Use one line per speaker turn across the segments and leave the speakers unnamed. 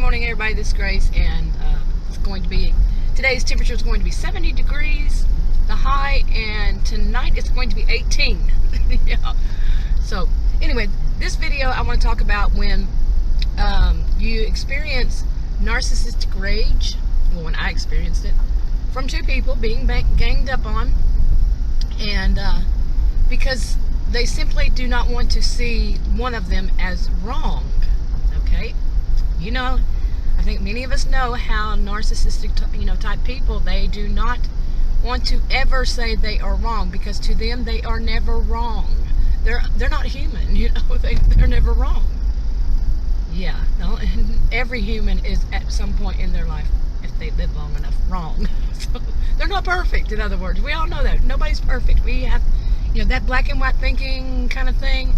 morning, everybody. This is Grace, and today's temperature is going to be 70 degrees, the high, and tonight it's going to be 18. Yeah. So, anyway, this video I want to talk about when you experience narcissistic rage. Well, when I experienced it from two people being ganged up on, and because they simply do not want to see one of them as wrong. Okay, I think many of us know how narcissistic, type people, they do not want to ever say they are wrong, because to them they are never wrong. They're not human, they're never wrong. Yeah, no, every human is at some point in their life, if they live long enough, wrong. So they're not perfect. In other words, we all know that nobody's perfect. We have, that black and white thinking kind of thing.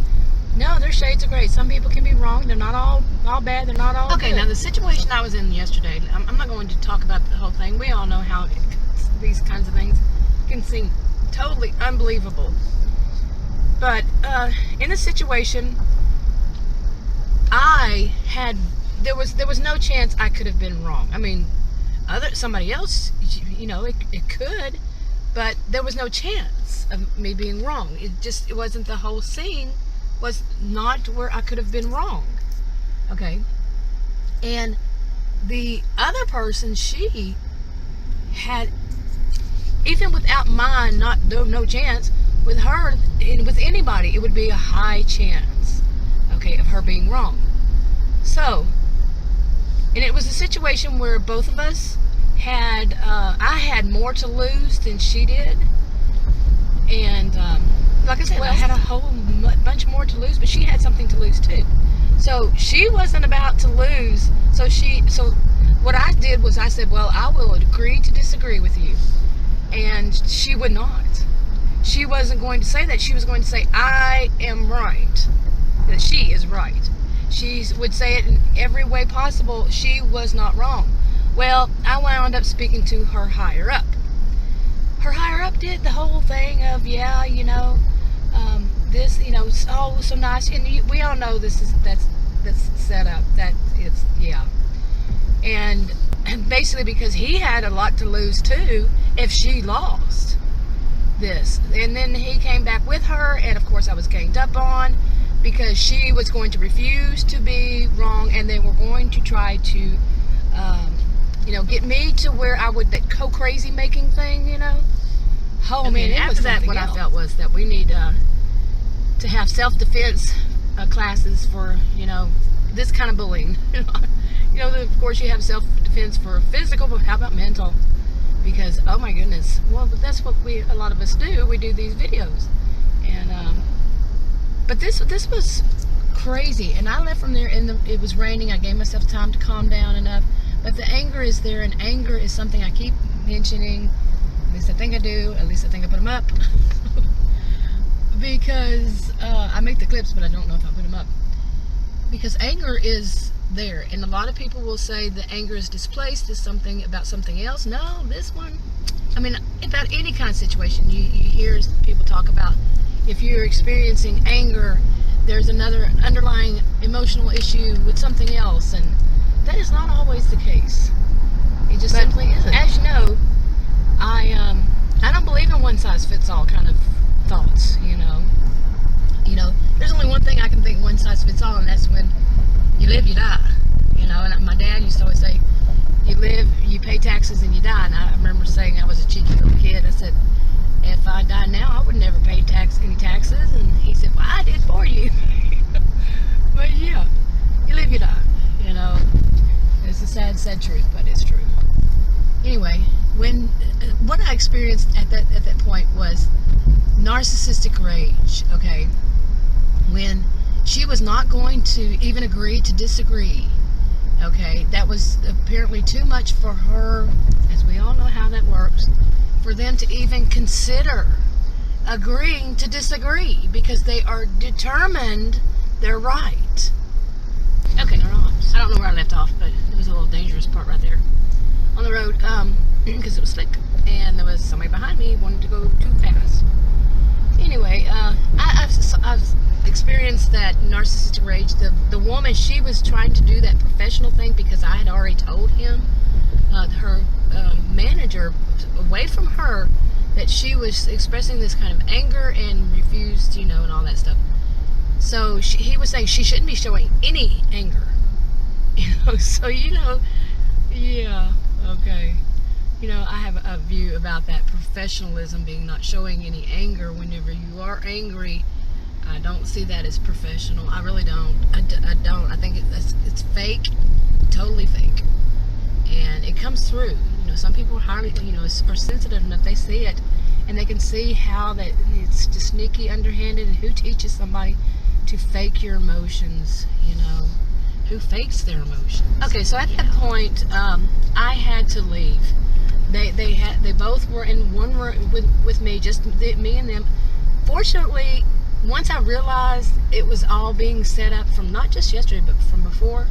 No, there's shades of gray. Some people can be wrong. They're not all bad. They're not all good. Now the situation I was in yesterday, I'm not going to talk about the whole thing. We all know how these kinds of things can seem totally unbelievable. But in this situation, there was no chance I could have been wrong. I mean, somebody else, it could, but there was no chance of me being wrong. It wasn't, the whole scene was not where I could have been wrong. Okay. And the other person, she had, even without mine, no chance, with her, and with anybody, it would be a high chance, okay, of her being wrong. So, and it was a situation where both of us had, I had more to lose than she did. And, like I said, I had a whole bunch more to lose, but she had something to lose too. So she wasn't about to lose. So what I did was I said, well, I will agree to disagree with you. And she would not. She wasn't going to say that. She was going to say, I am right. That she is right. She would say it in every way possible. She was not wrong. Well, I wound up speaking to her higher up. Her higher up did the whole thing of, this, oh, so nice. And we all know that's set up. That it's, yeah. And basically because he had a lot to lose too if she lost this. And then he came back with her, and of course I was ganged up on because she was going to refuse to be wrong, and they were going to try to, get me to where I would, that crazy making thing, Oh, okay, man, after that, what I felt was that we need to have self-defense classes for, this kind of bullying. Of course you have self-defense for physical, but how about mental? Because, oh my goodness, well, that's what a lot of us do. We do these videos. And, but this was crazy. And I left from there, and it was raining. I gave myself time to calm down enough. But the anger is there, and anger is something I keep mentioning. At least I think I do. At least I think I put them up. Because I make the clips, but I don't know if I put them up. Because anger is there. And a lot of people will say the anger is displaced, is something about something else. No, this one, about any kind of situation, you hear people talk about, if you're experiencing anger, there's another underlying emotional issue with something else. And that is not always the case. It just simply isn't. As you know, I don't believe in one-size-fits-all kind of thoughts, There's only one thing I can think one-size-fits-all, and that's when you live, you die, And my dad used to always say, you live, you pay taxes, and you die. And I remember saying, I was a cheeky little kid, I said, if I died now, I would never pay any taxes. And he said, well, I did for you. But yeah, you live, you die, It's a sad truth, but it's true. Anyway, what I experienced at that point was narcissistic rage, okay? When she was not going to even agree to disagree, okay? That was apparently too much for her, as we all know how that works, for them to even consider agreeing to disagree, because they are determined they're right. Okay, I don't know where I left off, but it was a little dangerous part right there on the road, because it was slick, and there was somebody behind me wanting to go too fast. Anyway, I've experienced that narcissistic rage. The woman, she was trying to do that professional thing because I had already told him, her manager, away from her, that she was expressing this kind of anger and refused, and all that stuff. So he was saying she shouldn't be showing any anger. So, yeah, okay. I have a view about that professionalism being not showing any anger whenever you are angry. I don't see that as professional. I really don't. I don't. I think it's fake, totally fake. And it comes through. Some people are sensitive enough. They see it, and they can see how that it's just sneaky, underhanded, and who teaches somebody to fake your emotions, who fakes their emotions. Okay, so at that point, I had to leave. They both were in one room with me, just me and them. Fortunately, once I realized it was all being set up from not just yesterday, but from before,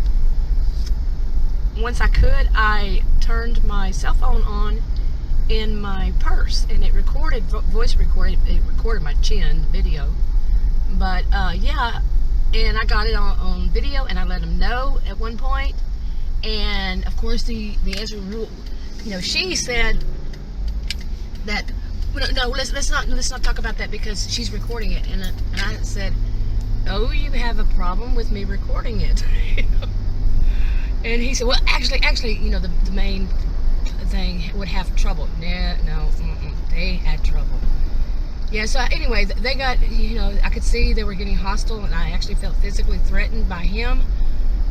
once I turned my cell phone on in my purse, and it recorded, voice recorded, it recorded my chin video. But yeah, and I got it on video, and I let them know at one point. And of course, the answer rule, she said that no, let's not talk about that because she's recording it. And I said, oh, you have a problem with me recording it? And he said, well, actually, the main thing would have trouble. No, they had trouble. Yeah, so anyway, they got, I could see they were getting hostile, and I actually felt physically threatened by him.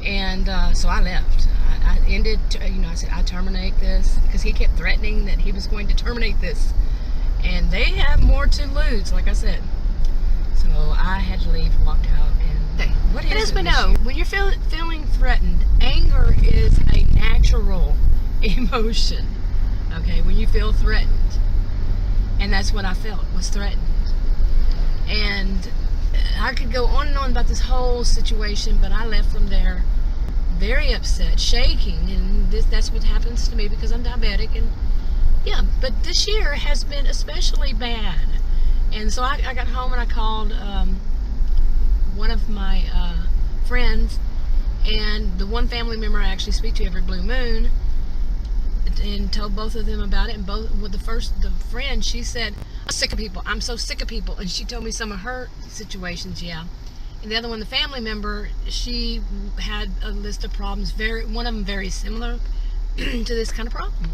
And so I left. I ended, I said, I terminate this, because he kept threatening that he was going to terminate this. And they have more to lose, like I said. So I had to leave, walked out, and what is it? As we know, when you're feeling threatened, anger is a natural emotion. Okay, when you feel threatened. And that's what I felt, was threatened. And I could go on and on about this whole situation, but I left from there very upset, shaking, and that's what happens to me because I'm diabetic. And yeah, but this year has been especially bad. And so I got home and I called one of my friends, and the one family member I actually speak to every blue moon, and told both of them about it. And the friend, she said, I'm sick of people. I'm so sick of people. And she told me some of her situations, yeah. And the other one, the family member, she had a list of problems, one of them very similar to this kind of problem.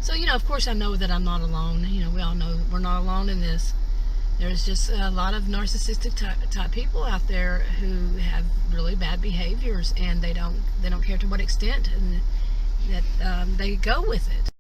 So, of course I know that I'm not alone. We all know we're not alone in this. There's just a lot of narcissistic type people out there who have really bad behaviors, and they don't care to what extent, and that they go with it.